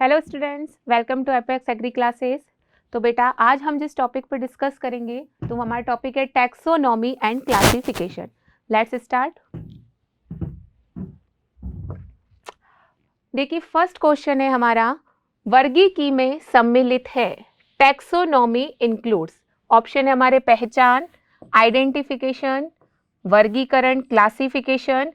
Hello students, welcome to Apex Agri Classes. तो बेटा आज हम जिस टॉपिक पर डिस्कस करेंगे तो हमारा टॉपिक है taxonomy and classification. Let's start. देखिए फर्स्ट क्वेश्चन है हमारा, वर्गीकी में सम्मिलित है। टैक्सोनॉमी इंक्लूड्स, ऑप्शन है हमारे पहचान, आइडेंटिफिकेशन, वर्गीकरण क्लासिफिकेशन,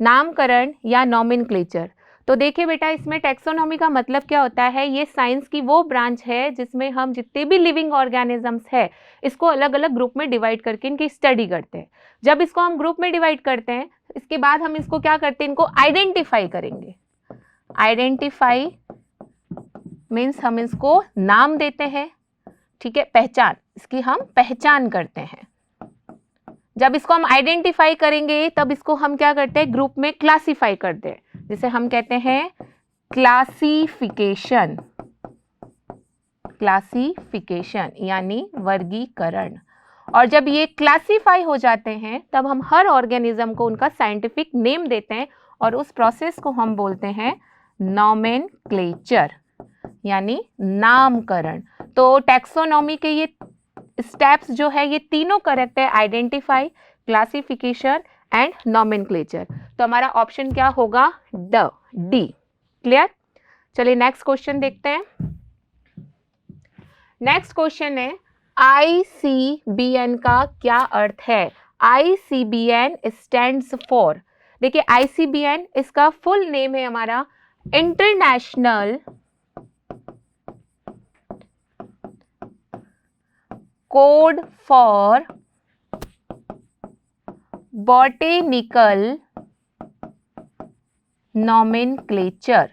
नामकरण या नॉमेनक्लेचर। तो देखिए बेटा इसमें टैक्सोनॉमी का मतलब क्या होता है, ये साइंस की वो ब्रांच है जिसमें हम जितने भी लिविंग ऑर्गेनिजम्स है इसको अलग अलग ग्रुप में डिवाइड करके इनकी स्टडी करते हैं। जब इसको हम ग्रुप में डिवाइड करते हैं इसके बाद हम इसको क्या करते हैं, इनको आइडेंटिफाई करेंगे। आइडेंटिफाई मीन्स हम इसको नाम देते हैं, ठीक है, पहचान, इसकी हम पहचान करते हैं। जब इसको हम आइडेंटिफाई करेंगे तब इसको हम क्या करते हैं, ग्रुप में क्लासिफाई करते हैं, जिसे हम कहते हैं क्लासिफिकेशन। क्लासिफिकेशन यानी वर्गीकरण। और जब ये क्लासिफाई हो जाते हैं तब हम हर ऑर्गेनिज्म को उनका साइंटिफिक नेम देते हैं और उस प्रोसेस को हम बोलते हैं नॉमेनक्लेचर यानी नामकरण। तो टैक्सोनॉमी के ये स्टेप्स जो है ये तीनों करेक्ट है, आइडेंटिफाई, क्लासिफिकेशन एंड नॉमेनक्लेचर। तो हमारा ऑप्शन क्या होगा, डी। क्लियर। चलिए नेक्स्ट क्वेश्चन देखते हैं। नेक्स्ट क्वेश्चन है ICBN का क्या अर्थ है। ICBN स्टैंड्स फॉर, देखिए ICBN इसका फुल नेम है हमारा international code for botanical nomenclature.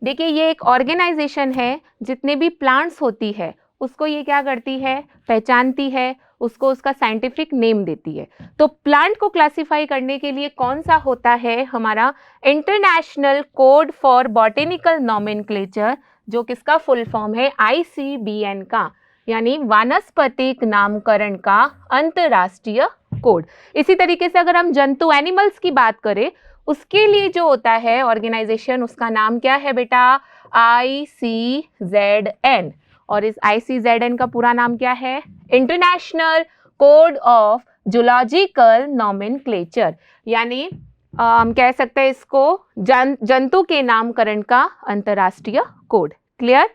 देखिए ये एक ऑर्गेनाइजेशन है, जितने भी प्लांट्स होती है उसको ये क्या करती है, पहचानती है, उसको उसका साइंटिफिक नेम देती है। तो प्लांट को क्लासिफाई करने के लिए कौन सा होता है, हमारा international code for botanical nomenclature, जो किसका फुल फॉर्म है ICBN का, यानी वानस्पतिक नामकरण का अंतरराष्ट्रीय कोड। इसी तरीके से अगर हम जंतु एनिमल्स की बात करें उसके लिए जो होता है ऑर्गेनाइजेशन, उसका नाम क्या है बेटा, ICZN। और इस ICZN का पूरा नाम क्या है, international code of zoological nomenclature, यानी हम कह सकते हैं इसको जंतु के नामकरण का अंतरराष्ट्रीय कोड। क्लियर।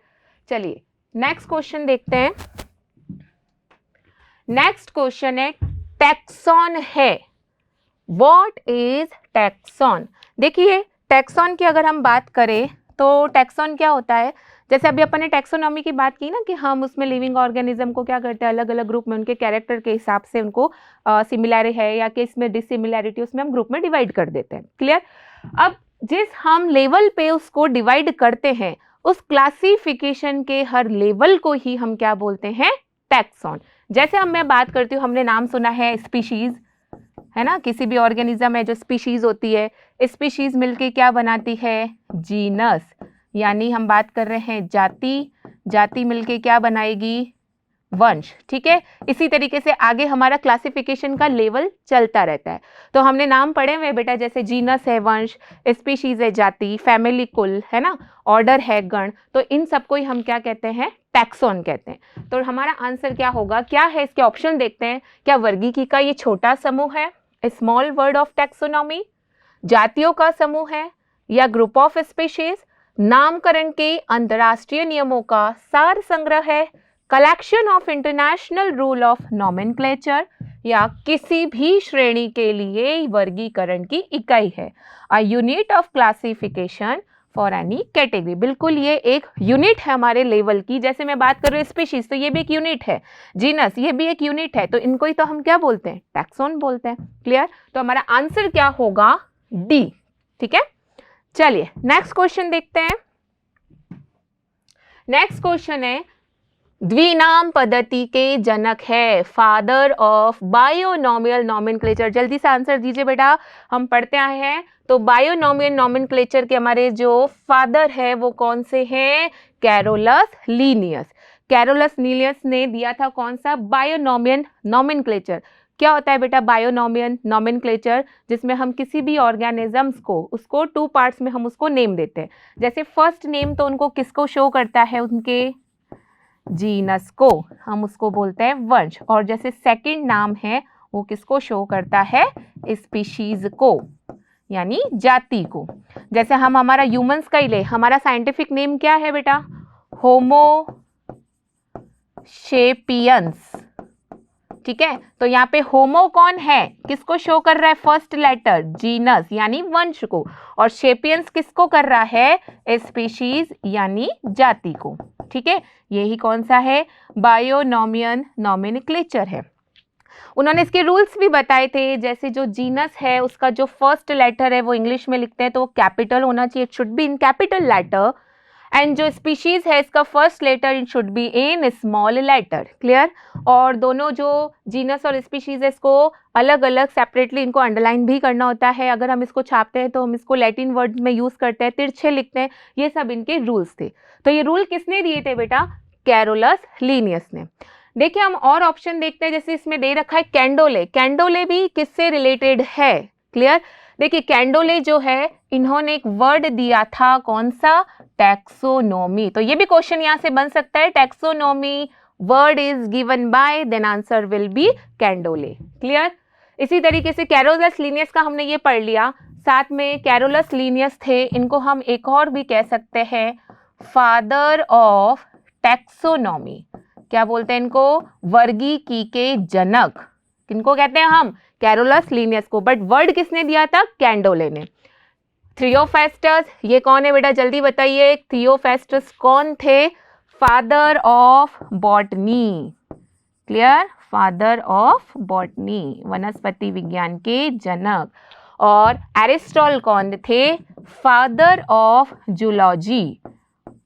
चलिए नेक्स्ट क्वेश्चन देखते हैं। नेक्स्ट क्वेश्चन है टैक्सॉन है। What is taxon. देखिए टैक्सॉन की अगर हम बात करें तो टैक्सॉन क्या होता है, जैसे अभी अपन ने टैक्सोनॉमी की बात की ना कि हम उसमें लिविंग ऑर्गेनिज्म को क्या करते हैं, अलग अलग ग्रुप में उनके कैरेक्टर के हिसाब से उनको सिमिलर है या कि इसमें डिसिमिलैरिटी उसमें हम ग्रुप में डिवाइड कर देते हैं। क्लियर। अब जिस हम लेवल पे उसको डिवाइड करते हैं उस क्लासिफिकेशन के हर लेवल को ही हम क्या बोलते हैं, टैक्सॉन। जैसे हम मैं बात करती हूँ, हमने नाम सुना है स्पीशीज, है ना, किसी भी ऑर्गेनिज्म है जो स्पीशीज होती है, स्पीशीज मिलके क्या बनाती है, जीनस, यानी हम बात कर रहे हैं जाति, जाति मिलके क्या बनाएगी, वंश। ठीक है। इसी तरीके से आगे हमारा क्लासिफिकेशन का लेवल चलता रहता है। तो हमने नाम पढ़े हुए बेटा, जैसे जीनस है वंश, स्पीशीज है जाति, फैमिली कुल, है ना, ऑर्डर है गण। तो इन सबको ही हम क्या कहते हैं, टैक्सॉन कहते हैं। तो हमारा आंसर क्या होगा, क्या है, इसके ऑप्शन देखते हैं। क्या वर्गीकी का ये छोटा समूह है, स्मॉल वर्ड ऑफ टैक्सोनॉमी, जातियों का समूह है, या ग्रुप ऑफ स्पीशीज, नामकरण के अंतरराष्ट्रीय नियमों का सार संग्रह है, collection of international rule of nomenclature, या किसी भी श्रेणी के लिए वर्गीकरण की इकाई है, a unit of classification for any category. बिल्कुल ये एक यूनिट है हमारे लेवल की। जैसे मैं बात कर रही हूँ स्पीशीज, तो ये भी एक यूनिट है, जीनस ये भी एक यूनिट है, तो इनको ही तो हम क्या बोलते हैं, टैक्सॉन बोलते हैं। क्लियर। तो हमारा आंसर क्या होगा, डी। ठीक है। चलिए नेक्स्ट क्वेश्चन देखते हैं। नेक्स्ट क्वेश्चन है द्विनाम पद्धति के जनक है, फादर ऑफ बायोनॉमियल नॉमेनक्लेचर। जल्दी से आंसर दीजिए बेटा, हम पढ़ते आए हैं। तो बायोनॉमियल नॉमेनक्लेचर के हमारे जो फादर है वो कौन से हैं, कैरोलस लीनियस। कैरोलस लीनियस ने दिया था कौन सा, बायोनॉमियल नॉमेनक्लेचर। क्या होता है बेटा बायोनॉमियन नॉमेनक्लेचर, जिसमें हम किसी भी ऑर्गेनिजम्स को उसको 2 पार्ट्स में हम उसको नेम देते हैं। जैसे फर्स्ट नेम तो उनको किसको शो करता है, उनके जीनस को, हम उसको बोलते हैं वंश। और जैसे सेकंड नाम है वो किसको शो करता है, स्पीशीज को यानी जाति को। जैसे हम हमारा ह्यूमंस का ही ले, हमारा साइंटिफिक नेम क्या है बेटा, होमो शेपियंस, ठीक है। तो यहाँ पे होमो कौन है, किसको शो कर रहा है, फर्स्ट लेटर जीनस यानी वंश को, और शेपियंस किसको कर रहा है, स्पीशीज यानी जाति को, ठीक है। यही कौन सा है, बायोनॉमियन नॉमेनक्लेचर है। उन्होंने इसके रूल्स भी बताए थे, जैसे जो जीनस है उसका जो फर्स्ट लेटर है वो इंग्लिश में लिखते हैं तो वो कैपिटल होना चाहिए, it should be in capital letter, and जो स्पीशीज है इसका first letter it should be in small letter, clear. और दोनों जो जीनस और स्पीशीज है इसको अलग अलग सेपरेटली इनको अंडरलाइन भी करना होता है। अगर हम इसको छापते हैं तो हम इसको लैटिन वर्ड में यूज करते हैं, तिरछे लिखते हैं, ये सब इनके रूल्स थे। तो ये रूल किसने दिए थे बेटा, कैरोलस लीनियस ने। देखिए हम और ऑप्शन देखते हैं, जैसे इसमें दे रखा है कैंडोले, कैंडोले भी किससे रिलेटेड है, क्लियर। देखिए कैंडोले जो है इन्होंने एक वर्ड दिया था, कौन सा, टैक्सोनॉमी। तो ये भी क्वेश्चन यहाँ से बन सकता है, taxonomy word is given by, then answer will be Candolle, clear. इसी तरीके से कैरोलस लीनियस का हमने ये पढ़ लिया, साथ में कैरोलस लीनियस थे, इनको हम एक और भी कह सकते हैं फादर ऑफ टैक्सोनॉमी। क्या बोलते हैं इनको, वर्गीकी के जनक, किनको कहते हैं हम, कैरोलस लीनियस को, बट वर्ड किसने दिया था, कैंडोले ने। थियोफेस्टस, ये कौन है बेटा जल्दी बताइए, थियोफेस्टस कौन थे, father of botany, clear, father of botany, वनस्पति विज्ञान के जनक। और एरिस्टॉटल कौन थे, फादर ऑफ जूलॉजी,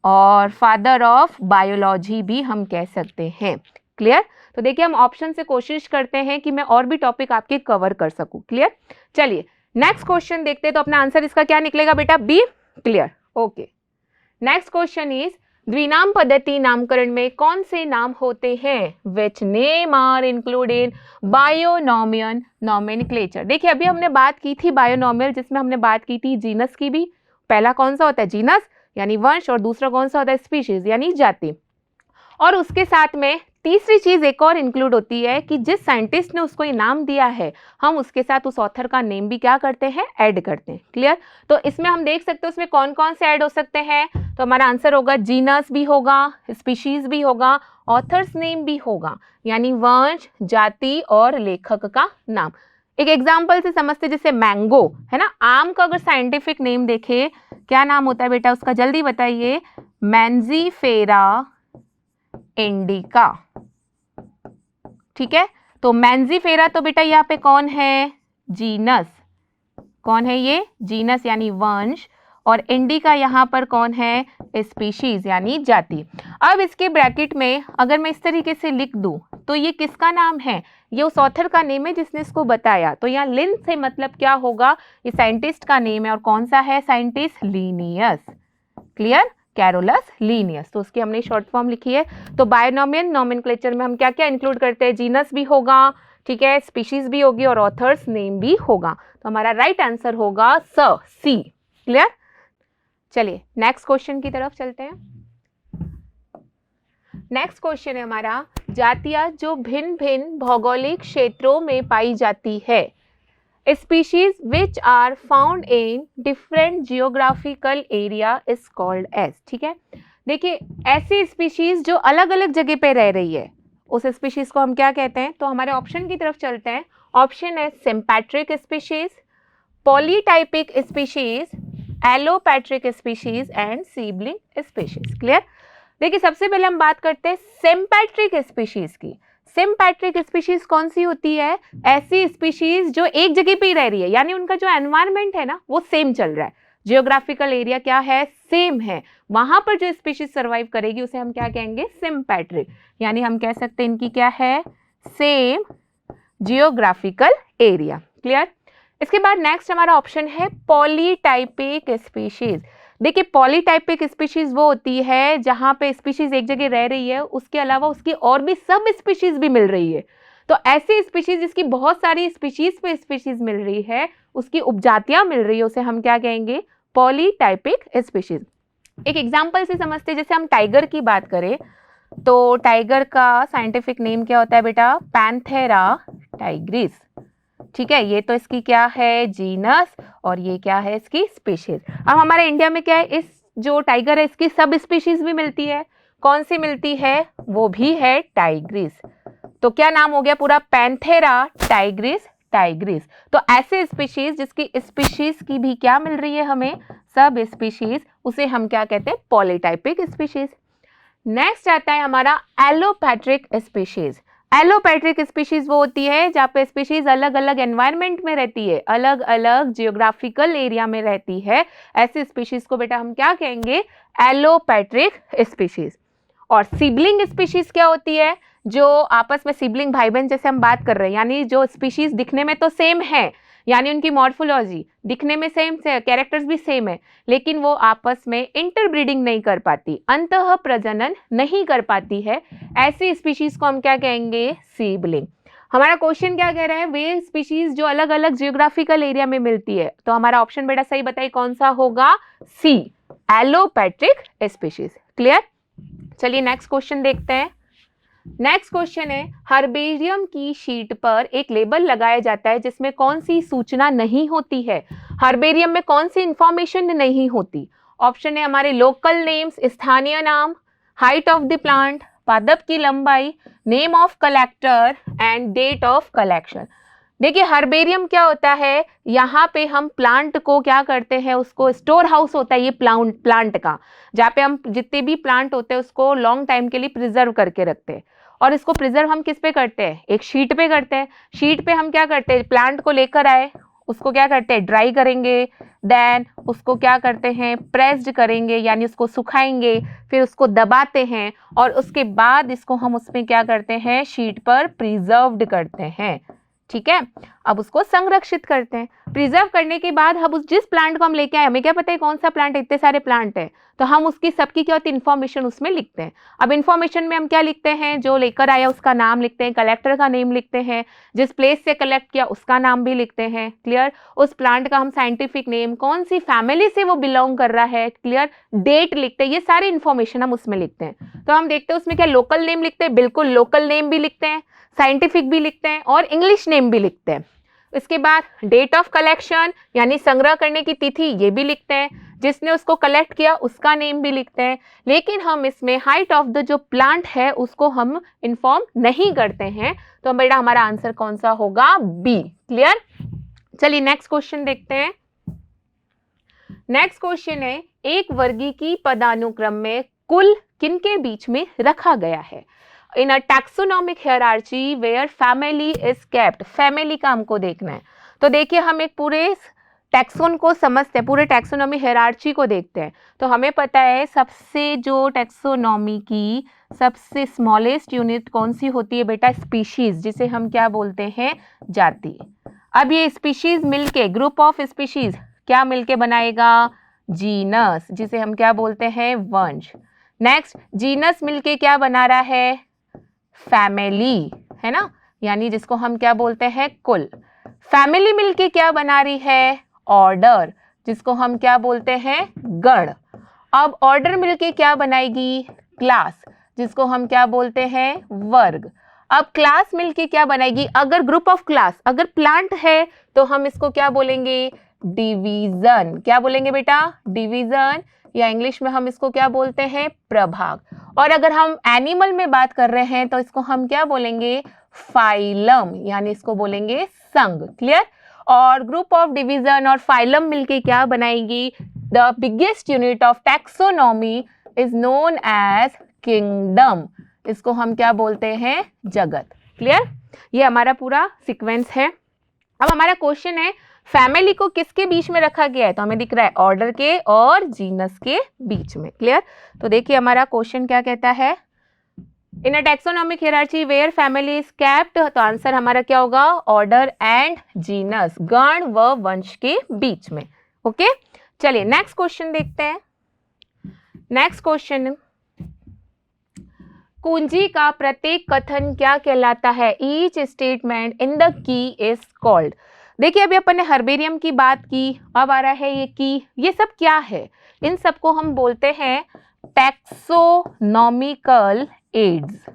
और फादर ऑफ बायोलॉजी भी हम कह सकते हैं, क्लियर। तो देखिए हम ऑप्शन से कोशिश करते हैं कि मैं और भी टॉपिक आपके कवर कर सकूं, क्लियर। चलिए नेक्स्ट क्वेश्चन देखते हैं, तो अपना आंसर इसका क्या निकलेगा बेटा, B, clear, okay. Next question is द्विनाम पद्धति नामकरण में कौन से नाम होते हैं, which name are include in binomial nomenclature. देखिए अभी हमने बात की थी बायोनॉमियल, जिसमें हमने बात की थी जीनस की भी, पहला कौन सा होता है जीनस यानी वंश, और दूसरा कौन सा होता है स्पीशीज यानी जाति। और उसके साथ में तीसरी चीज एक और इंक्लूड होती है कि जिस साइंटिस्ट ने उसको ये नाम दिया है हम उसके साथ उस ऑथर का नेम भी क्या करते हैं, ऐड करते हैं, क्लियर। तो इसमें हम देख सकते हैं उसमें कौन कौन से ऐड हो सकते हैं, तो हमारा आंसर होगा जीनस भी होगा, स्पीशीज भी होगा, ऑथर्स नेम भी होगा, यानी वंश, जाति और लेखक का नाम। एक एग्जाम्पल से समझते, जैसे मैंगो है ना, आम का अगर साइंटिफिक नेम देखे क्या नाम होता है बेटा उसका, जल्दी बताइए, मैंजीफेरा इंडिका, ठीक है। तो मैंजीफेरा तो बेटा यहाँ पे कौन है, जीनस, कौन है ये, जीनस यानी वंश, और इंडिका यहाँ पर कौन है, स्पीशीज यानी जाति। अब इसके ब्रैकेट में अगर मैं इस तरीके से लिख दूं तो ये किसका नाम है, ये उस ऑथर का नेम है जिसने इसको बताया। तो यहाँ लिन से मतलब क्या होगा, ये साइंटिस्ट का नेम है, और कौन सा है scientist, Linnaeus, clear, Carolus Linnaeus. तो उसकी हमने शॉर्ट फॉर्म लिखी है। तो बायोनॉमियल नॉमेनक्लेचर में हम क्या क्या इंक्लूड करते हैं, जीनस भी होगा, ठीक है, स्पीशीज भी होगी और ऑथर्स नेम भी होगा। तो हमारा राइट आंसर होगा सी, क्लियर। चलिए नेक्स्ट क्वेश्चन की तरफ चलते हैं। नेक्स्ट क्वेश्चन है हमारा, जातियां जो भिन्न भिन्न भौगोलिक क्षेत्रों में पाई जाती है, species which are found in different geographical area is called as, ठीक है। देखिए ऐसी स्पीशीज जो अलग अलग जगह पे रह रही है उस स्पीशीज को हम क्या कहते हैं, तो हमारे ऑप्शन की तरफ चलते हैं। ऑप्शन है sympatric species, polytypic species, allopatric species and sibling species, clear. देखिए सबसे पहले हम बात करते हैं सिम्पैट्रिक स्पीशीज की। सिम्पैट्रिक स्पीशीज कौन सी होती है, ऐसी स्पीशीज जो एक जगह पे ही रह रही है, यानी उनका जो एनवायरनमेंट है ना वो सेम चल रहा है, जियोग्राफिकल एरिया क्या है, सेम है, वहां पर जो स्पीशीज सर्वाइव करेगी उसे हम क्या कहेंगे, सिम्पैट्रिक, यानी हम कह सकते हैं इनकी क्या है, सेम जियोग्राफिकल एरिया, क्लियर। इसके बाद नेक्स्ट हमारा ऑप्शन है पॉलीटाइपिक स्पीशीज। देखिए पॉलीटाइपिक स्पीशीज वो होती है जहां पे स्पीशीज एक जगह रह रही है, उसके अलावा उसकी और भी सब स्पीशीज भी मिल रही है। तो ऐसी स्पीशीज जिसकी बहुत सारी स्पीशीज पे स्पीशीज मिल रही है, उसकी उपजातियां मिल रही है, उसे हम क्या कहेंगे? Polytypic species. एक एग्जाम्पल से समझते हैं, जैसे हम टाइगर की बात करें तो टाइगर का साइंटिफिक नेम क्या होता है बेटा? Panthera Tigris. ठीक है, ये तो इसकी क्या है? जीनस, और ये क्या है? इसकी स्पीशीज। अब हमारे इंडिया में क्या है, इस जो टाइगर है इसकी सब स्पीशीज भी मिलती है। कौन सी मिलती है? वो भी है टाइग्रिस। तो क्या नाम हो गया पूरा? Panthera Tigris Tigris. तो ऐसे स्पीशीज जिसकी स्पीशीज की भी क्या मिल रही है हमें? सब स्पीशीज, उसे हम क्या कहते हैं? Polytypic species. नेक्स्ट आता है हमारा एलोपैट्रिक स्पीशीज। एलोपैट्रिक स्पीशीज वो होती है जहाँ पे स्पीशीज अलग अलग एनवायरनमेंट में रहती है, अलग अलग जियोग्राफिकल एरिया में रहती है। ऐसी स्पीशीज को बेटा हम क्या कहेंगे? Allopatric species. और सिबलिंग स्पीशीज क्या होती है? जो आपस में सिबलिंग भाई बहन जैसे हम बात कर रहे हैं, यानी जो स्पीशीज दिखने में तो सेम है, यानी उनकी मॉर्फोलॉजी दिखने में सेम से, कैरेक्टर्स भी सेम है, लेकिन वो आपस में इंटरब्रीडिंग नहीं कर पाती, अंतः प्रजनन नहीं कर पाती है। ऐसी स्पीशीज को हम क्या कहेंगे? सिबलिंग। हमारा क्वेश्चन क्या कह रहा है? वे स्पीशीज जो अलग अलग जियोग्राफिकल एरिया में मिलती है। तो हमारा ऑप्शन बेटा सही बताइए कौन सा होगा? सी, एलोपैट्रिक स्पीशीज। क्लियर? चलिए नेक्स्ट क्वेश्चन देखते हैं। नेक्स्ट क्वेश्चन है, हर्बेरियम की शीट पर एक लेबल लगाया जाता है जिसमें कौन सी सूचना नहीं होती है? हर्बेरियम में कौन सी इंफॉर्मेशन नहीं होती? ऑप्शन है हमारे लोकल नेम्स, स्थानीय नाम, हाइट ऑफ द प्लांट, पादप की लंबाई, name of collector and date of collection. देखिए हर्बेरियम क्या होता है, यहाँ पे हम प्लांट को क्या करते हैं? उसको स्टोर हाउस होता है ये प्लांट का, जहाँ पे हम जितने भी प्लांट होते हैं उसको लॉन्ग टाइम के लिए प्रिजर्व करके रखते हैं। और इसको प्रिजर्व हम किस पे करते हैं? एक शीट पे करते हैं। शीट पे हम क्या करते हैं? प्लांट को लेकर आए, उसको क्या करते हैं? ड्राई करेंगे, देन उसको क्या करते हैं? प्रेस्ड करेंगे, यानी उसको सुखाएंगे, फिर उसको दबाते हैं, और उसके बाद इसको हम उसमें क्या करते हैं? शीट पर प्रिजर्व्ड करते हैं। ठीक है, अब उसको संरक्षित करते हैं। प्रिजर्व करने के बाद हम उस जिस प्लांट को हम लेके आए, हमें क्या पता है कौन सा प्लांट है? इतने सारे प्लांट है, तो हम उसकी सबकी क्या होती है? इन्फॉर्मेशन उसमें लिखते हैं। अब इन्फॉर्मेशन में हम क्या लिखते हैं? जो लेकर आया उसका नाम लिखते हैं, कलेक्टर का नेम लिखते हैं, जिस प्लेस से कलेक्ट किया उसका नाम भी लिखते हैं। क्लियर? उस प्लांट का हम साइंटिफिक नेम, कौन सी फैमिली से वो बिलोंग कर रहा है, क्लियर, डेट लिखते हैं। ये सारी इन्फॉर्मेशन हम उसमें लिखते हैं। तो हम देखते हैं उसमें क्या लोकल नेम लिखते हैं, बिल्कुल लोकल नेम भी लिखते हैं, साइंटिफिक भी लिखते हैं, और इंग्लिश नेम भी लिखते हैं। इसके बाद डेट ऑफ कलेक्शन यानी संग्रह करने की तिथि, ये भी लिखते हैं, जिसने उसको कलेक्ट किया उसका नेम भी लिखते हैं। लेकिन हम इसमें हाइट ऑफ द जो प्लांट है उसको हम इन्फॉर्म नहीं करते हैं। तो बेटा हमारा आंसर कौन सा होगा? बी। क्लियर? चलिए नेक्स्ट क्वेश्चन देखते हैं। नेक्स्ट क्वेश्चन है, एक वर्गीकी पदानुक्रम में कुल किनके बीच में रखा गया है? In a taxonomic hierarchy where family is kept. Family का हमको देखना है। तो देखिए हम एक पूरे टैक्सोन को समझते हैं, पूरे टैक्सोनॉमी हायरार्ची को देखते हैं। तो हमें पता है सबसे जो टैक्सोनॉमी की सबसे स्मॉलेस्ट यूनिट कौन सी होती है बेटा? स्पीशीज, जिसे हम क्या बोलते हैं? जाति। अब ये स्पीशीज मिलके, ग्रुप ऑफ स्पीशीज क्या मिलके बनाएगा? जीनस, जिसे हम क्या बोलते हैं? वंश। नेक्स्ट, जीनस मिलके क्या बना रहा है? फैमिली, है ना, यानी जिसको हम क्या बोलते हैं? कुल। फैमिली मिलके क्या बना रही है? ऑर्डर, जिसको हम क्या बोलते हैं? गण। अब ऑर्डर मिलके क्या बनाएगी? क्लास, जिसको हम क्या बोलते हैं? वर्ग। अब क्लास मिलके क्या बनाएगी? अगर ग्रुप ऑफ क्लास, अगर प्लांट है तो हम इसको क्या बोलेंगे? डिवीजन। क्या बोलेंगे बेटा? डिवीजन, या इंग्लिश में हम इसको क्या बोलते हैं? प्रभाग। और अगर हम एनिमल में बात कर रहे हैं तो इसको हम क्या बोलेंगे? फाइलम, यानी इसको बोलेंगे संघ। क्लियर? और ग्रुप ऑफ डिवीजन और फाइलम मिलके क्या बनाएगी? The biggest unit of taxonomy is known as kingdom. इसको हम क्या बोलते हैं? जगत। क्लियर? ये हमारा पूरा सीक्वेंस है। अब हमारा क्वेश्चन है, फैमिली को किसके बीच में रखा गया है? तो हमें दिख रहा है ऑर्डर के और जीनस के बीच में। क्लियर? तो देखिए हमारा क्वेश्चन क्या कहता है, in a taxonomic hierarchy where family is kept. तो आंसर हमारा क्या होगा? ऑर्डर एंड जीनस, गण व वंश के बीच में। ओके, चलिए नेक्स्ट क्वेश्चन देखते हैं। नेक्स्ट क्वेश्चन, कुंजी का प्रत्येक कथन क्या कहलाता है? Each statement in the key is called. देखिए अभी अपन ने हर्बेरियम की बात की, अब आ रहा है ये की, ये सब क्या है? इन सबको हम बोलते हैं टैक्सोनॉमिकल एड्स,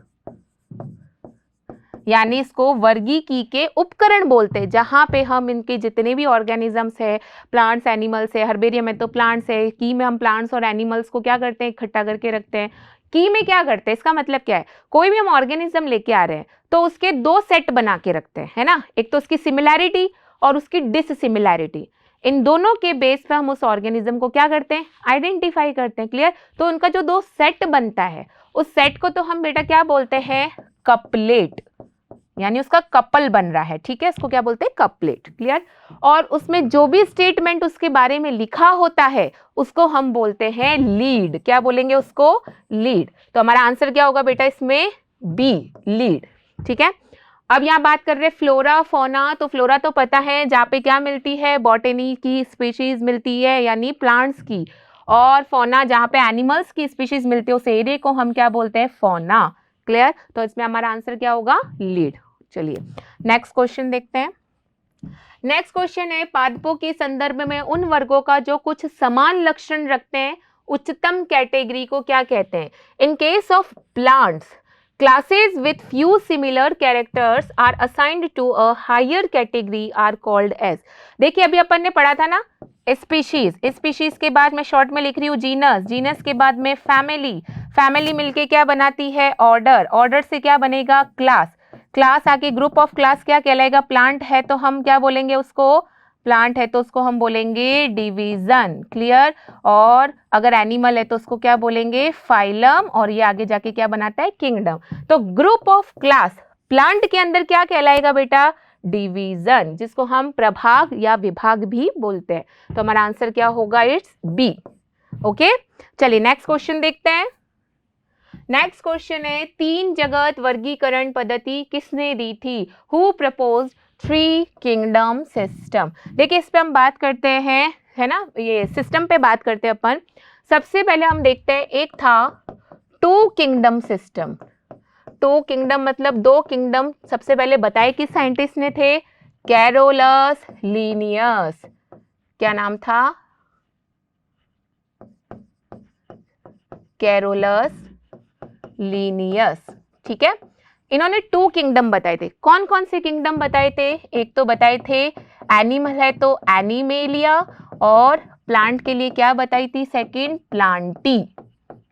यानी इसको वर्गीकी के उपकरण बोलते हैं, जहां पे हम इनके जितने भी ऑर्गेनिजम्स है, प्लांट्स एनिमल्स है, हर्बेरियम में तो प्लांट्स है, की में हम प्लांट्स और एनिमल्स को क्या करते हैं? इकट्ठा करके रखते हैं। की में क्या करते हैं? इसका मतलब क्या है? कोई भी हम ऑर्गेनिज्म लेके आ रहे हैं तो उसके दो सेट बना के रखते हैं, है ना? एक तो उसकी सिमिलैरिटी और उसकी डिससिमिलैरिटी। इन दोनों के बेस पे हम उस ऑर्गेनिज्म को क्या करते हैं? आइडेंटिफाई करते हैं। क्लियर? तो उनका जो दो सेट बनता है, उस सेट को तो हम बेटा क्या बोलते हैं? कपलेट, यानी उसका कपल बन रहा है। ठीक है, इसको क्या बोलते हैं? कपलेट। क्लियर? और उसमें जो भी स्टेटमेंट उसके बारे में लिखा होता है उसको हम बोलते हैं लीड। क्या बोलेंगे उसको? लीड। तो हमारा आंसर क्या होगा बेटा इसमें? B, lead. ठीक है, अब यहाँ बात कर रहे हैं फ्लोरा फौना। तो फ्लोरा तो पता है जहाँ पे क्या मिलती है? बॉटनी की स्पीशीज मिलती है, यानी प्लांट्स की, और फौना जहाँ पे एनिमल्स की स्पीशीज मिलती है, उस एरिया को हम क्या बोलते हैं? फौना। क्लियर? तो इसमें हमारा आंसर क्या होगा? लीड। चलिए नेक्स्ट क्वेश्चन देखते हैं। नेक्स्ट क्वेश्चन है, पादपों के संदर्भ में उन वर्गों का जो कुछ समान लक्षण रखते हैं उच्चतम कैटेगरी को क्या कहते हैं? In case of plants, classes with few similar characters are assigned to a higher category are called as। देखिए अभी अपन ने पढ़ा था ना स्पीशीज, स्पीशीज के बाद मैं शॉर्ट में लिख रही हूँ जीनस, जीनस के बाद में फैमिली, फैमिली मिलके क्या बनाती है? ऑर्डर, ऑर्डर से क्या बनेगा? क्लास, क्लास आके ग्रुप ऑफ क्लास क्या कहलाएगा? प्लांट है तो हम क्या बोलेंगे उसको? प्लांट है तो उसको हम बोलेंगे डिवीजन। क्लियर? और अगर एनिमल है तो उसको क्या बोलेंगे? फाइलम, और ये आगे जाके क्या बनाता है? किंगडम। तो ग्रुप ऑफ क्लास प्लांट के अंदर क्या कहलाएगा बेटा? डिवीजन, जिसको हम प्रभाग या विभाग भी बोलते हैं। तो हमारा आंसर क्या होगा? It's B. ओके, चलिए नेक्स्ट क्वेश्चन देखते हैं। नेक्स्ट क्वेश्चन है, तीन जगत वर्गीकरण पद्धति किसने दी थी? Who proposed three kingdom system. देखिए इस पे हम बात करते हैं, है ना, ये सिस्टम पे बात करते हैं अपन। सबसे पहले हम देखते हैं, एक था two kingdom system. Two kingdom मतलब दो किंगडम। सबसे पहले बताए किस साइंटिस्ट ने थे? Carolus Linnaeus. क्या नाम था? Carolus Linnaeus. ठीक है, इन्होंने टू किंगडम बताए थे। कौन कौन से किंगडम बताए थे? एक तो बताए थे एनिमल है तो एनिमेलिया, और प्लांट के लिए क्या बताई थी? Second, Plantae.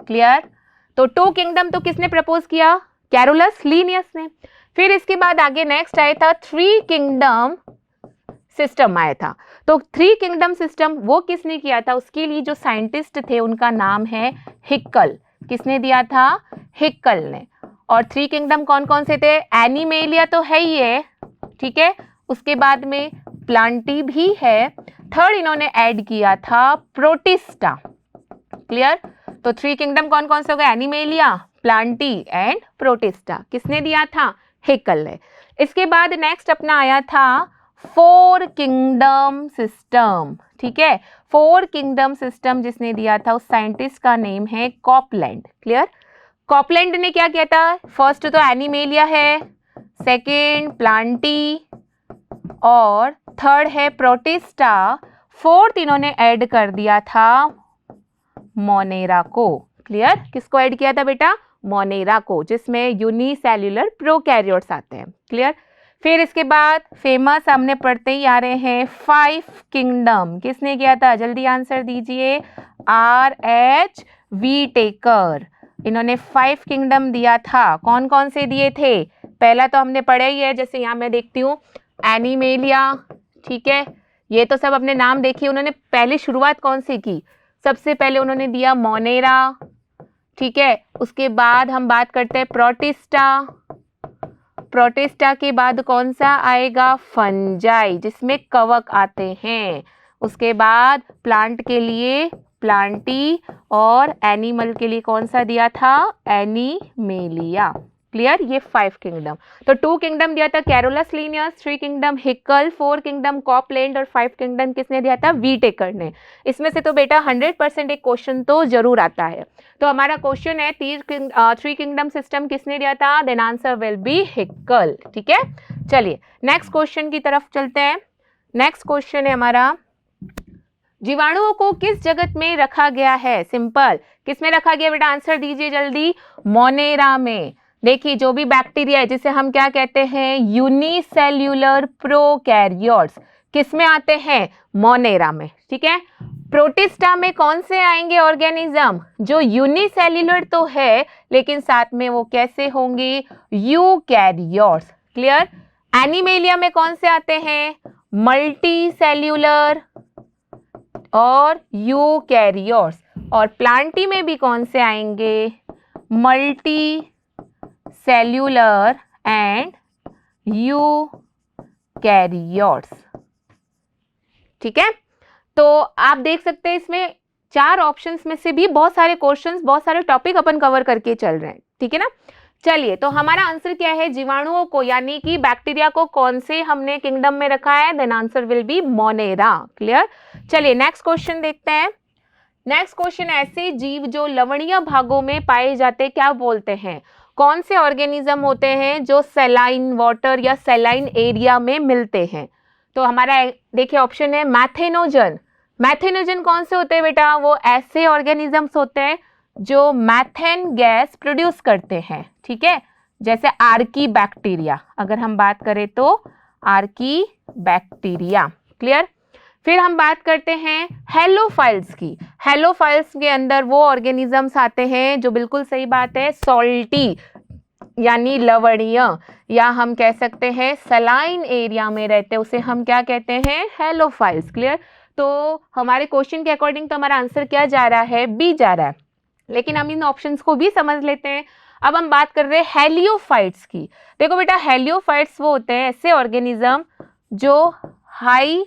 क्लियर? तो टू किंगडम तो किसने प्रपोज किया? कैरोलस लीनियस ने। फिर इसके बाद आगे नेक्स्ट आया था थ्री किंगडम सिस्टम आया था। तो थ्री किंगडम सिस्टम वो किसने किया था? उसके लिए जो साइंटिस्ट थे उनका नाम है हिक्कल। किसने दिया था? हिक्कल ने। और थ्री किंगडम कौन कौन से थे? एनिमेलिया तो है ही है, ठीक है, उसके बाद में प्लांटी भी है, थर्ड इन्होंने ऐड किया था प्रोटिस्टा। क्लियर? तो थ्री किंगडम कौन कौन से हो गए? Animalia, Plantae and protista. किसने दिया था? हिक्कल ने। इसके बाद नेक्स्ट अपना आया था फोर किंगडम सिस्टम। ठीक है, फोर किंगडम सिस्टम जिसने दिया था उस साइंटिस्ट का नेम है कॉपलैंड। क्लियर? कॉपलैंड ने क्या किया था? फर्स्ट तो एनिमेलिया है, सेकेंड प्लांटी, और थर्ड है प्रोटिस्टा, फोर्थ इन्होंने ऐड कर दिया था मोनेरा को। क्लियर? किसको ऐड किया था बेटा? मोनेरा को, जिसमें यूनिसेल्युलर प्रोकैरियोट्स आते हैं। क्लियर? फिर इसके बाद फेमस हमने पढ़ते ही आ रहे हैं फाइव किंगडम। किसने किया था? जल्दी आंसर दीजिए। R.H. व्हीटेकर। इन्होंने फाइव किंगडम दिया था। कौन कौन से दिए थे? पहला तो हमने पढ़ा ही है, जैसे यहाँ मैं देखती हूँ एनिमेलिया। ठीक है, ये तो सब अपने नाम देखिए। उन्होंने पहले शुरुआत कौन सी की? सबसे पहले उन्होंने दिया मोनेरा। ठीक है, उसके बाद हम बात करते हैं प्रोटिस्टा। प्रोटिस्टा के बाद कौन सा आएगा? फंजाई, जिसमें कवक आते हैं। उसके बाद प्लांट के लिए प्लांटी, और एनिमल के लिए कौन सा दिया था? एनिमेलिया। क्लियर, ये 5 किंगडम। तो 2 किंगडम दिया था Carolus Linnaeus, 3 kingdom Haeckel, 4 kingdom Copeland और 5 किंगडम किसने दिया था, व्हीटेकर ने। इसमें से तो बेटा 100% एक क्वेश्चन तो जरूर आता है। तो हमारा क्वेश्चन है 3 किंगडम सिस्टम किसने दिया था, then answer will be Haeckel. ठीक है, चलिए नेक्स्ट क्वेश्चन की तरफ चलते हैं। नेक्स्ट क्वेश्चन है हमारा, जीवाणुओं को किस जगत में रखा गया है, सिंपल, किस में रखा गया बेटा, आंसर दीजिए जल्दी, मोनेरा में। देखिए जो भी बैक्टीरिया है जिसे हम क्या कहते हैं, यूनिसेल्यूलर प्रोकैरियोट्स, किस में आते हैं, मोनेरा में। ठीक है, प्रोटिस्टा में कौन से आएंगे ऑर्गेनिज्म, जो यूनिसेल्यूलर तो है लेकिन साथ में वो कैसे होंगे, यूकैरियोट्स। क्लियर, एनिमेलिया में कौन से आते हैं, मल्टी सेल्यूलर और यूकैरियोट्स, और प्लांटी में भी कौन से आएंगे, मल्टी सेल्यूलर एंड यूकैरियोट्स। ठीक है, तो आप देख सकते हैं इसमें 4 ऑप्शंस में से भी बहुत सारे क्वेश्चंस, बहुत सारे टॉपिक अपन कवर करके चल रहे हैं। ठीक है ना, चलिए तो हमारा आंसर क्या है, जीवाणुओं को यानी कि बैक्टीरिया को कौन से हमने किंगडम में रखा है, then answer will be Monera. Clear, चलिए नेक्स्ट क्वेश्चन देखते हैं। नेक्स्ट क्वेश्चन, ऐसे जीव जो लवणीय भागों में पाए जाते क्या बोलते हैं, कौन से ऑर्गेनिज्म होते हैं जो सैलाइन वाटर या सैलाइन एरिया में मिलते हैं। तो हमारा देखिए ऑप्शन है मैथेनोजन। मैथेनोजन कौन से होते हैं बेटा, वो ऐसे ऑर्गेनिजम्स होते हैं जो मैथेन गैस प्रोड्यूस करते हैं। ठीक है, जैसे आर्की बैक्टीरिया, अगर हम बात करें तो आर्की बैक्टीरिया। क्लियर, फिर हम बात करते हैं हेलोफाइल्स की। हेलोफाइल्स के अंदर वो ऑर्गेनिजम्स आते हैं जो, बिल्कुल सही बात है, सॉल्टी यानी लवणीय, या हम कह सकते हैं सलाइन एरिया में रहते हैं, उसे हम क्या कहते हैं, हेलोफाइल्स। क्लियर, तो हमारे क्वेश्चन के अकॉर्डिंग तो हमारा आंसर क्या जा रहा है, बी जा रहा है, लेकिन हम इन ऑप्शंस को भी समझ लेते हैं। अब हम बात कर रहे हैं हेलियोफाइट्स की। देखो बेटा, हेलियोफाइट्स वो होते हैं ऐसे ऑर्गेनिज्म जो हाई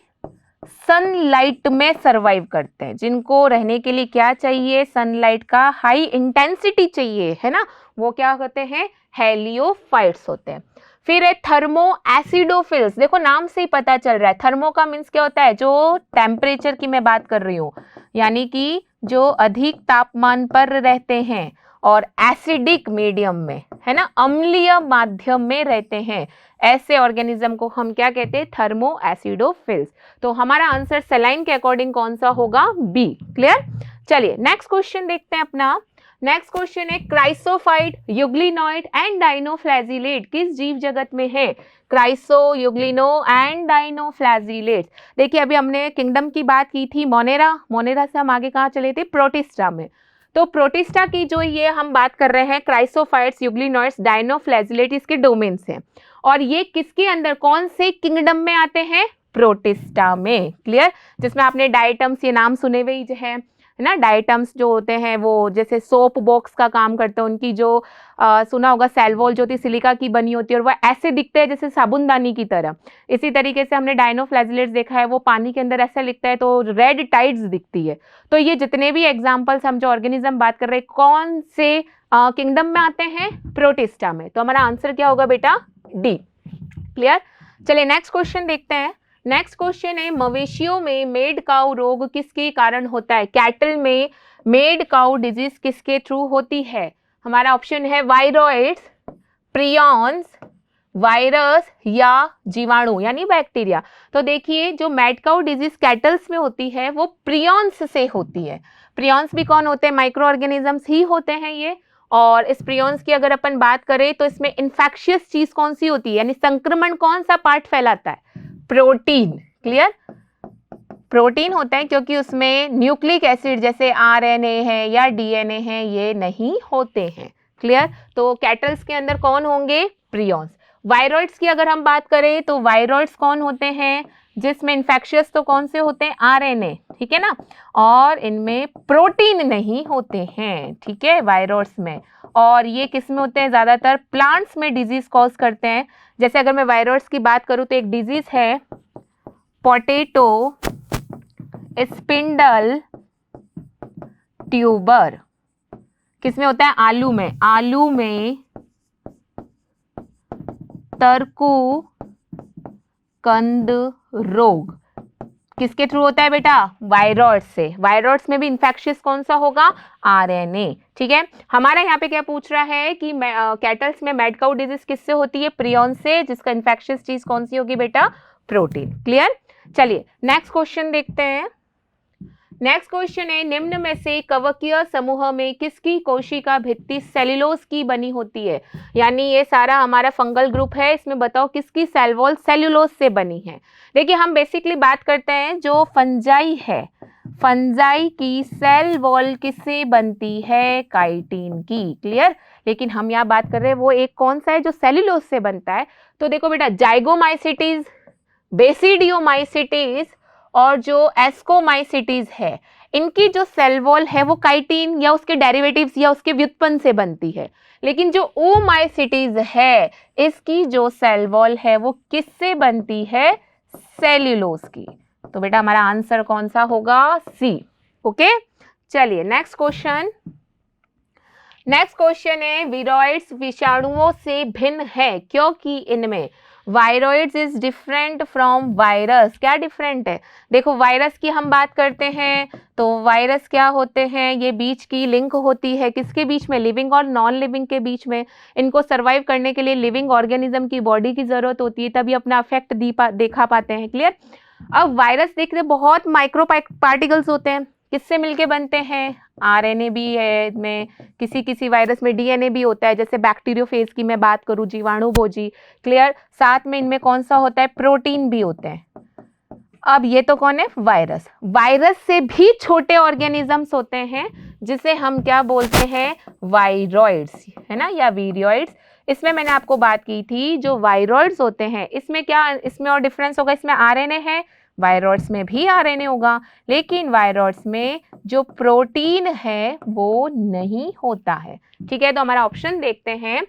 सनलाइट में सरवाइव करते हैं, जिनको रहने के लिए क्या चाहिए, सनलाइट का हाई इंटेंसिटी चाहिए, है ना, वो क्या होते हैं, हेलियोफाइट्स होते हैं। फिर है थर्मो एसिडोफिल्स। देखो नाम से ही पता चल रहा है, थर्मो का मीन्स क्या होता है, जो टेम्परेचर की मैं बात कर रही हूँ, यानी कि जो अधिक तापमान पर रहते हैं, और एसिडिक मीडियम में, है ना, अम्लीय माध्यम में रहते हैं, ऐसे ऑर्गेनिज्म को हम क्या कहते हैं, थर्मो एसिडोफिल्स। तो हमारा आंसर सेलाइन के अकॉर्डिंग कौन सा होगा, बी। क्लियर, चलिए नेक्स्ट क्वेश्चन देखते हैं अपना। नेक्स्ट क्वेश्चन है, क्राइसोफाइट, यूग्लिनॉइड एंड डाइनोफ्लैजिलेट किस जीव जगत में है, क्राइसो, यूग्लिनो एंड डाइनोफ्लैजिलेट। देखिए अभी हमने किंगडम की बात की थी, मोनेरा, मोनेरा से हम आगे कहाँ चले थे, प्रोटिस्टा में। तो प्रोटिस्टा की जो ये हम बात कर रहे हैं, क्राइसोफाइट्स, यूग्लिनॉइड्स, डाइनोफ्लैजिलेट, इसके डोमेन्स हैं, और ये किसके अंदर, कौन से किंगडम में आते हैं, प्रोटिस्टा में। क्लियर, जिसमें आपने डाइटम्स ये नाम सुने हुए ही है ना, डाइटम्स जो होते हैं वो जैसे सोप बॉक्स का काम करते हैं, उनकी जो सुना होगा सेलवॉल जो होती है सिलिका की बनी होती है, और वह ऐसे दिखते हैं जैसे साबुनदानी की तरह। इसी तरीके से हमने डाइनोफ्लैजिलेट्स देखा है, वो पानी के अंदर ऐसा लिखता है तो रेड टाइड्स दिखती है। तो ये जितने भी एग्जाम्पल्स हम जो ऑर्गेनिज्म बात कर रहे हैं, कौन से किंगडम में आते हैं, प्रोटिस्टा में। तो हमारा आंसर क्या होगा बेटा, डी। क्लियर, चलिए नेक्स्ट क्वेश्चन देखते हैं। नेक्स्ट क्वेश्चन है, मवेशियों में मेड काउ रोग किसके कारण होता है, कैटल में मेड काउ डिजीज किसके थ्रू होती है। हमारा ऑप्शन है वायरॉइड्स, प्रियॉन्स, वायरस या जीवाणु यानी बैक्टीरिया। तो देखिए जो मेड काउ डिजीज कैटल्स में होती है वो प्रियॉन्स से होती है। प्रियॉन्स भी कौन होते हैं, माइक्रो ऑर्गेनिजम्स ही होते हैं ये। और इस प्रियॉन्स की अगर अपन बात करें तो इसमें इन्फेक्शियस चीज कौन सी होती है, यानी संक्रमण कौन सा पार्ट फैलाता है, प्रोटीन। क्लियर, प्रोटीन होता है, क्योंकि उसमें न्यूक्लिक एसिड जैसे आरएनए है या डीएनए है ये नहीं होते हैं। क्लियर, तो कैटल्स के अंदर कौन होंगे, प्रियॉन्स। वायरॉइड्स की अगर हम बात करें तो वायरॉइड्स कौन होते हैं, जिसमें इन्फेक्शियस तो कौन से होते हैं, आरएनए, ठीक है ना, और इनमें प्रोटीन नहीं होते हैं, ठीक है, वायरॉइड्स में। और ये किस में होते हैं, ज्यादातर प्लांट्स में डिजीज कॉज करते हैं। जैसे अगर मैं वायरॉइड्स की बात करूं तो एक डिजीज है पोटैटो स्पिंडल ट्यूबर, किसमें होता है, आलू में। आलू में तरकु कंद रोग किसके थ्रू होता है बेटा? वायरॉइड्स से। वायरॉइड्स में भी इन्फेक्शियस कौन सा होगा? आरएनए। ठीक है, हमारा यहाँ पे क्या पूछ रहा है कि कैटल्स में मैड काउ डिजीज किससे होती है? प्रियन से, जिसका इन्फेक्शियस चीज कौन सी होगी बेटा? प्रोटीन। क्लियर? चलिए नेक्स्ट क्वेश्चन देखते हैं। नेक्स्ट क्वेश्चन है, निम्न में से कवकीय समूह में किसकी कोशिका भित्ति सेल्यूलोज की बनी होती है? यानी ये सारा हमारा फंगल ग्रुप है, इसमें बताओ किसकी सेल वॉल सेल्यूलोज से बनी है? देखिए हम बेसिकली बात करते हैं जो फंजाई है, फंजाई की सेल वॉल किससे बनती है? काइटिन की। क्लियर? लेकिन हम यहाँ बात कर रहे हैं वो एक कौन सा है जो सेल्यूलोज से बनता है? तो देखो बेटा, जाइगोमाइसिटीज, बेसिडियोमाइसिटीज और जो एस्कोमाइसिटीज है, इनकी जो सेल वॉल है वो काइटिन या उसके डेरिवेटिव्स या उसके व्युत्पन्न से बनती है। लेकिन जो ओमाइसिटीज है, इसकी जो सेल वॉल है वो किससे बनती है? सेल्यूलोज की। तो बेटा हमारा आंसर कौन सा होगा? सी। ओके, चलिए नेक्स्ट क्वेश्चन। नेक्स्ट क्वेश्चन है, वीरोइड्स विषाणुओं से भिन्न है क्योंकि इनमें viroids is different from virus. क्या डिफरेंट है? देखो वायरस की हम बात करते हैं तो वायरस क्या होते हैं? ये बीच की लिंक होती है किसके बीच में? लिविंग और नॉन लिविंग के बीच में। इनको सर्वाइव करने के लिए लिविंग ऑर्गेनिज्म की बॉडी की जरूरत होती है, तभी अपना इफेक्ट देखा पाते हैं। क्लियर? अब वायरस देखते बहुत माइक्रो पार्टिकल्स होते हैं, किससे मिलके बनते हैं? आरएनए भी है में, किसी वायरस में डीएनए भी होता है, जैसे बैक्टीरियोफेज की मैं बात करूं, जीवाणु भोजी। क्लियर? साथ में इनमें कौन सा होता है? प्रोटीन भी होते हैं। अब ये तो कौन है? वायरस। वायरस से भी छोटे ऑर्गेनिजम्स होते हैं जिसे हम क्या बोलते हैं? वायरॉइड्स, है ना, या वीरियोइड्स। इसमें मैंने आपको बात की थी जो वायरॉइड्स होते हैं इसमें क्या, इसमें और डिफरेंस होगा, इसमें आरएनए है, वायरॉइड्स में भी आरएनए होगा, लेकिन वायरॉइड्स में जो प्रोटीन है वो नहीं होता है। ठीक है, तो हमारा ऑप्शन देखते हैं।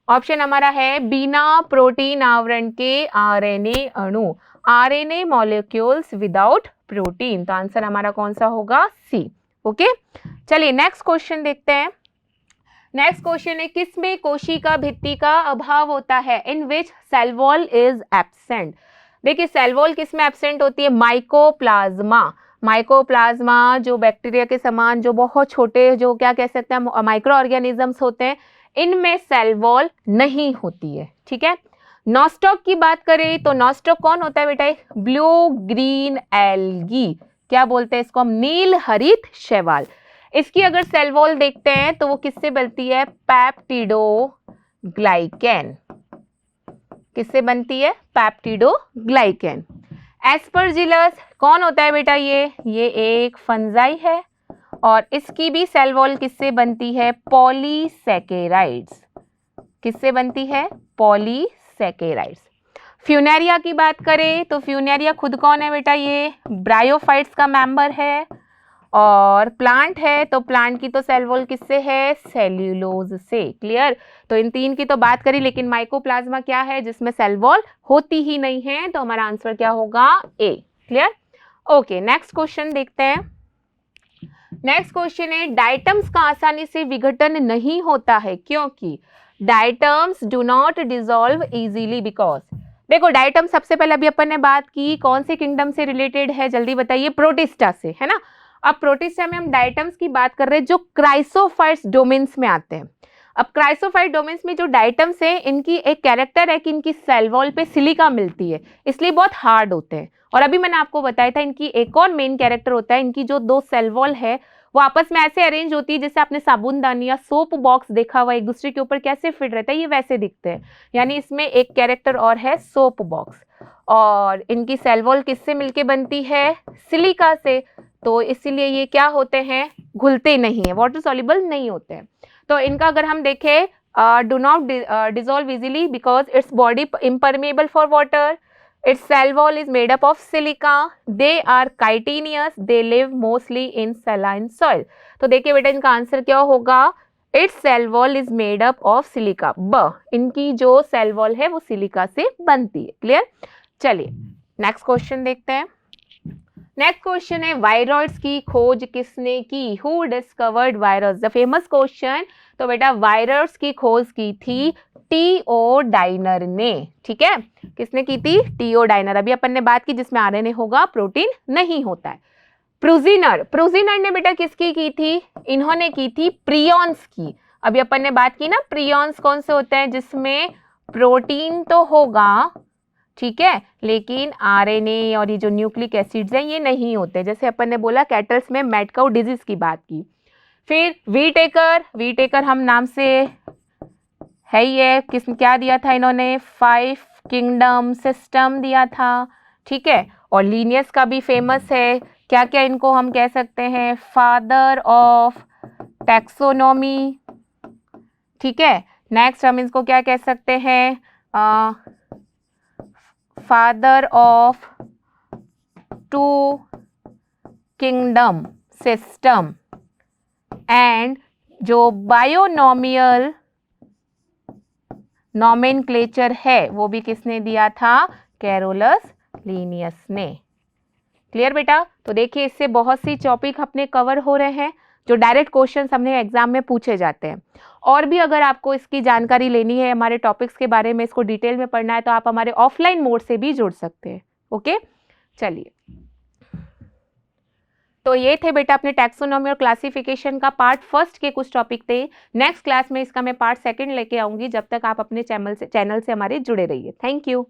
ऑप्शन हमारा है बिना प्रोटीन आवरण के आरएनए अणु, आरएनए मॉलिक्यूल्स विदाउट प्रोटीन। तो आंसर हमारा कौन सा होगा? सी। ओके, चलिए नेक्स्ट क्वेश्चन देखते हैं। नेक्स्ट क्वेश्चन है, किसमें कोशिका भित्ति का अभाव होता है? इन विच सेल वॉल इज एब्सेंट। देखिए सेल वॉल किस में एब्सेंट होती है? माइकोप्लाज्मा। माइकोप्लाज्मा जो बैक्टीरिया के समान जो बहुत छोटे जो क्या कह सकते हैं माइक्रो ऑर्गेनिजम्स होते हैं, इनमें सेल वॉल नहीं होती है। ठीक है, नॉस्टॉक की बात करें तो नॉस्टॉक कौन होता है बेटा? ब्लू ग्रीन एल्गी, क्या बोलते हैं इसको हम? नील हरित शैवाल। इसकी अगर सेल वॉल देखते हैं तो वो किससे बनती है? पेप्टिडोग्लाइकेन। किससे बनती है? पेप्टिडोग्लाइकेन। एस्परजिलस कौन होता है बेटा? ये एक फंजाई है और इसकी भी सेल वॉल किससे बनती है? पॉलीसैकेराइड्स। किससे बनती है? पॉलीसैकेराइड्स। फ्यूनेरिया की बात करें तो फ्यूनेरिया खुद कौन है बेटा? ये ब्रायोफाइट्स का मेंबर है और प्लांट है, तो प्लांट की तो सेल वॉल किससे है? सेल्यूलोज से। क्लियर? तो इन तीन की तो बात करी, लेकिन माइकोप्लाज्मा क्या है जिसमें सेल वॉल होती ही नहीं है, तो हमारा आंसर क्या होगा? ए। क्लियर? ओके, नेक्स्ट क्वेश्चन देखते हैं। नेक्स्ट क्वेश्चन है, डायटम्स का आसानी से विघटन नहीं होता है क्योंकि diatoms do not dissolve easily because. देखो डायटम सबसे पहले अभी अपन ने बात की कौन से किंगडम से रिलेटेड है, जल्दी बताइए? प्रोटिस्टा से, है ना। अब प्रोटिस्टा में हम डायटम्स की बात कर रहे हैं जो क्राइसोफाइट्स डोमेन्स में आते हैं। अब क्राइसोफाइट डोमेन्स में जो डायटम्स है, इनकी एक कैरेक्टर है कि इनकी सेल वॉल पे सिलिका मिलती है, इसलिए बहुत हार्ड होते हैं। और अभी मैंने आपको बताया था इनकी एक और मेन कैरेक्टर होता है, इनकी जो दो सेल वॉल है वो आपस में ऐसे अरेंज होती है जैसे आपने साबुनदानी या सोप बॉक्स देखा हुआ एक दूसरे के ऊपर कैसे फिट रहता है, ये वैसे दिखते हैं। यानी इसमें एक कैरेक्टर और है सोप बॉक्स। और इनकी सेल वॉल किससे मिलके बनती है? सिलिका से। तो इसीलिए ये क्या होते हैं? घुलते नहीं है, वाटर सॉल्युबल नहीं होते हैं। तो इनका अगर हम देखें, do not dissolve easily because its body impermeable for water, its cell wall is made up of silica, they are chitinous, they live mostly in saline soil। तो देखिए बेटा इनका आंसर क्या होगा? its cell wall is made up of silica। इनकी जो cell wall है वो सिलिका से बनती है। क्लियर? चलिए नेक्स्ट क्वेश्चन देखते हैं। नेक्स्ट क्वेश्चन है वायरॉइड्स की खोज किसने की? Who discovered virus? The famous question. तो बेटा वायरस की खोज की थी टी.ओ. डाइनर ने। ठीक है, किसने की थी? टी.ओ. डाइनर। अभी अपन ने बात की जिसमें आरएनए होगा, प्रोटीन नहीं होता है। प्रूजिनर ने बेटा किसकी की थी? इन्होंने की थी प्रियॉन्स की। अभी अपन ने बात की ना, प्रियॉन्स कौन से होते हैं? जिसमें प्रोटीन तो होगा, ठीक है, लेकिन आरएनए और ये जो न्यूक्लिक एसिड्स हैं ये नहीं होते। जैसे अपन ने बोला कैटल्स में मैड काउ डिजीज की बात की। फिर वीटेकर हम नाम से है ही है, क्या दिया था इन्होंने? 5 किंगडम सिस्टम दिया था। ठीक है, और लीनियस का भी फेमस है। क्या क्या इनको हम कह सकते हैं? Father of taxonomy. ठीक है, नेक्स्ट हम इसको क्या कह सकते हैं? Father of 2 kingdom system. And जो बायोनॉमियल नॉमेनक्लेचर है वो भी किसने दिया था? कैरोलस लीनियस ने। क्लियर बेटा? तो देखिए इससे बहुत सी टॉपिक अपने कवर हो रहे हैं जो डायरेक्ट क्वेश्चन हमने एग्जाम में पूछे जाते हैं। और भी अगर आपको इसकी जानकारी लेनी है, हमारे टॉपिक्स के बारे में, इसको डिटेल में पढ़ना है, तो आप हमारे ऑफलाइन मोड से भी जुड़ सकते हैं। ओके, चलिए, तो ये थे बेटा अपने टैक्सोनॉमी और क्लासिफिकेशन का पार्ट फर्स्ट के कुछ टॉपिक थे। नेक्स्ट क्लास में इसका मैं पार्ट सेकंड लेके आऊंगी। जब तक आप अपने चैनल से हमारे जुड़े रहिए। Thank you.